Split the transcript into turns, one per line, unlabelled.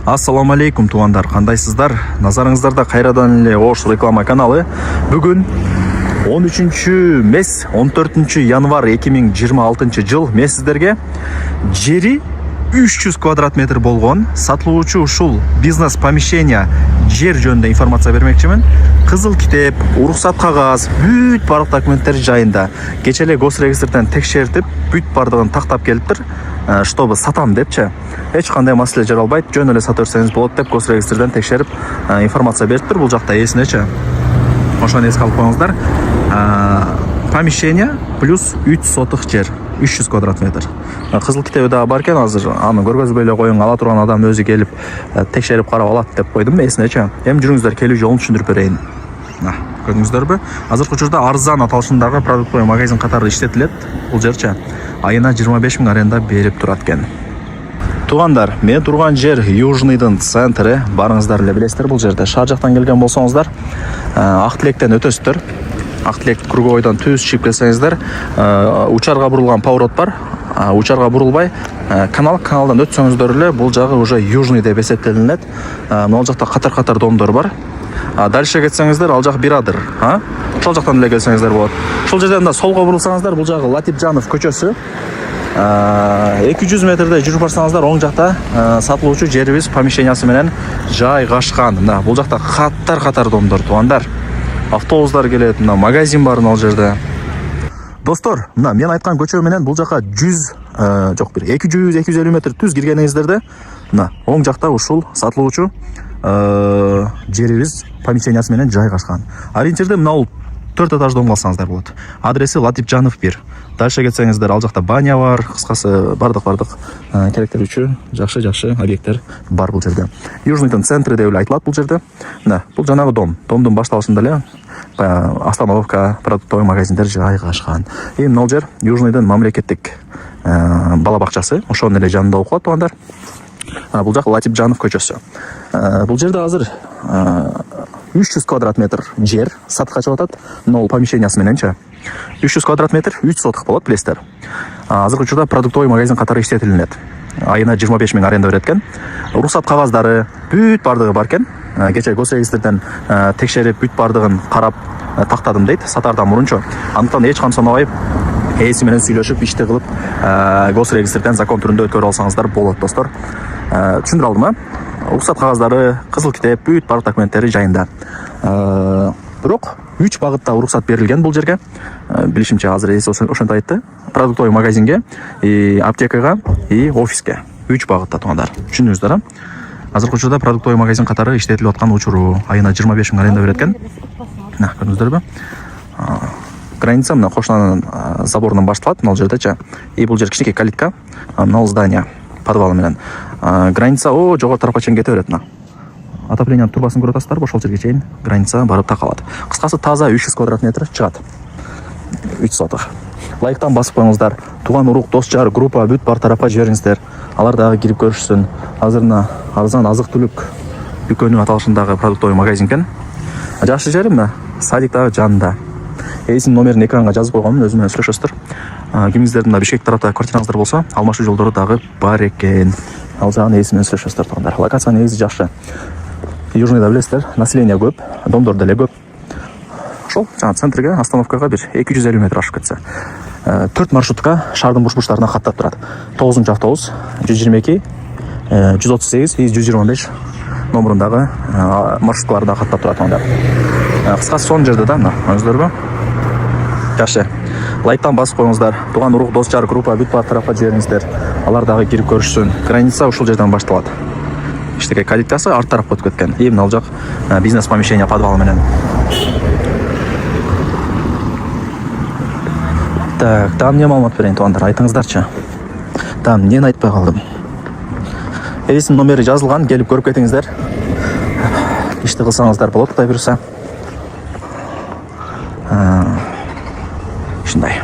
Ассаламу алейкум туғандар, қандайсыздар? Назарыңыздарда қайрадан эле Ош реклама каналы. Бүгін 14 январ 2026 жыл мен сіздерге жери 300 квадрат метр болгон сатылуучу ушул бизнес помещение жер жөнүндө информация бермекчимин. Кызыл китеп, уруксат кагаз, бүт барлык документтер жайында кече эле госрегистрден текшертип, бүт бардыгын тактап келиптир. Чтобы сатам депчи, эч кандай маселе жаралбайт, жөн эле сата берсеңиз болот деп госрегистрден текшерип информация бериптир. Бул жакта эсинечи. Ошону эске алып коюңуздар. Помещение плюс 3 сотых жер, 300 квадрат метр. Кызыл китеби да бар экен, азыр аны көргөзбөй эле коюң, ала турган адам өзү келип текшерип карап алат деп койдум эсинечи. Эми жүрүңүздөр, келүү жолун түшүндүрүп берейин. Көрдүңүздөрбү? Азыркы учурда арзан аталышындагы продуктовый магазин катары иштетилет. Бул жерчи айына 25 000 аренда берип турат экен. Тугандар, мен турган жер Южныйдын центри. Барыңыздар эле билесиздер, бул жерде шаар жактан келген болсоңуздар, Ак Тилектен өтөсүздөр. Ак Тилек круговойдон түз чыгып келсеңиздер, учарга бурулган поворот бар. Учарга бурулбай каналдан өтсөңүздөр эле бул жагы уже Южный деп эсептелинет. Могул жакта катар-катар домдор бар. Дальше кетсеңиздер, ал жак Бирадыр, ошол жактан эле келсеңиздер болот. Ошол жерден да солго бурулсаңыздар, бул жагы Латипжанов көчөсү. 200 метрде жүрүп барсаңыздар, оң жакта сатылуучу жерибиз помещениясы менен жайгашкан. Бул жакта катар домдор тугандар. Автобустар келет, магазин бар ал жерде. Достор, мен айткан көчө менен бул жака 200-250 метр түз киргениңиздерде, оң жакта ушул сатылуучу жерибиз помещениясы менен жайгашкан. Ориентирде мына 4 этаж дом алсаңыздар болот. Адреси Латипжанов 1. Дальше кетсеңиздер, ал жакта баня бар, кыскасы бардык керектелүүчү жакшы объекттер бар бул жерде. Южныйдын центри деп эле айтылат бул жерде. Бул жанагы домдун башталышында эле остановка, продуктовый магазиндер жайгашкан. Эми ал жер Южныйдын мамлекеттик бала бакчасы, ошонун эле жанында окуп атгандар. Бул жак Латипжанов көчөсү. Бул жерде азыр 300 квадрат метр жер сатыкка чыгып атат. Мына помещениясы мененчи 300 квадрат метр 3 сотых болот, билесиздер. Азыркы учурда продуктовый магазин катары иштетилинет. Айына 25 000 аренда берет экен. Уруксат кагаздары бүт бардыгы бар экен. Кече госрегистрден текшерип бүт бардыгын карап тактадым дейт, сатардан мурунчу. Андыктан эч кантип санабай ээси менен сүйлөшүп, ишти кылып, госрегистрден закон түрүндө өткөрүп алсаңыздар болот, достор. Түшүндүрүп алдым, уруксат кагаздары, кызыл китеп, бүт барлык документтери жайында. Бирок 3 багытта уруксат берилген бул жерге. Билишимче, азыр эси ошентип айтты. Продуктовый магазинге, аптекага и офиске. 3 багытта тугандар. Түшүндүңүздөр, Азыркы учурда продуктовый магазин катары иштетилип аткан учуру, айына 25 000 аренда берет экен. Көрдүңүздөрбү? Граница мына кошунанын заборунан башталат, мына жердечи. И бул жер кичинекей калитка, мына здание подвалы менен. Граница жогору тарапка чейин кете берет. Отоплениянын турбасын көрүп атасыздарбы, ошол жерге чейин граница барып такалат. Кыскасы таза 300 квадрат метр чыгат. 3 сотых. Лайктан басып коюңуздар. Туган урук, дос жар, группа бүт бар тарапка жибериңиздер. Алар дагы кирип көрүшсүн. Азырына арзан азык-түлүк дүкөнү аталышындагы продуктовый магазин экен. Жакшы жери мына садик дагы жанында. Эсинин номерин экранга жазып койгонмун, өзү менен сүйлөшөсүздөр. Кимиңиздердин да Бишкек тарапта квартираңыздар болсо, алмашуу жолдору дагы бар экен. Ал жагын эси менен сүйлөшөсүздөр тугандар. Локация негизи жакшы. Южныйда билесиздер, население көп, домдор деле көп. Ошол жана центрге, остановкага бир 250 метр ашып кетсе. 4 маршрутка шаардын буш-буштарына каттап турат. 9-нчу автобус 122, 138 и 125 номерундагы маршруткаларда каттап турат тугандар. Кыскасы сонун жерде да, көрдүңүздөрбү? Жакшы. Лайктан басып коюңуздар. Туган урук, дос жар, группа бүт бар тарапка жибериңиздер. Алар дагы кирип көрүшсүн. Граница ушул жерден башталат. Иштеке калиткасы арт тарапка өтүп кеткен. Эми ал жак бизнес помещение подвалы менен. Так, там не маалымат берейин тугандар, айтыңыздарчы. Там эмнени айтпай калдым. Эсинин номери жазылган, келип көрүп кетиңиздер. Ишти кылсаңыздар болот, Кудай буйруса. Ушундай.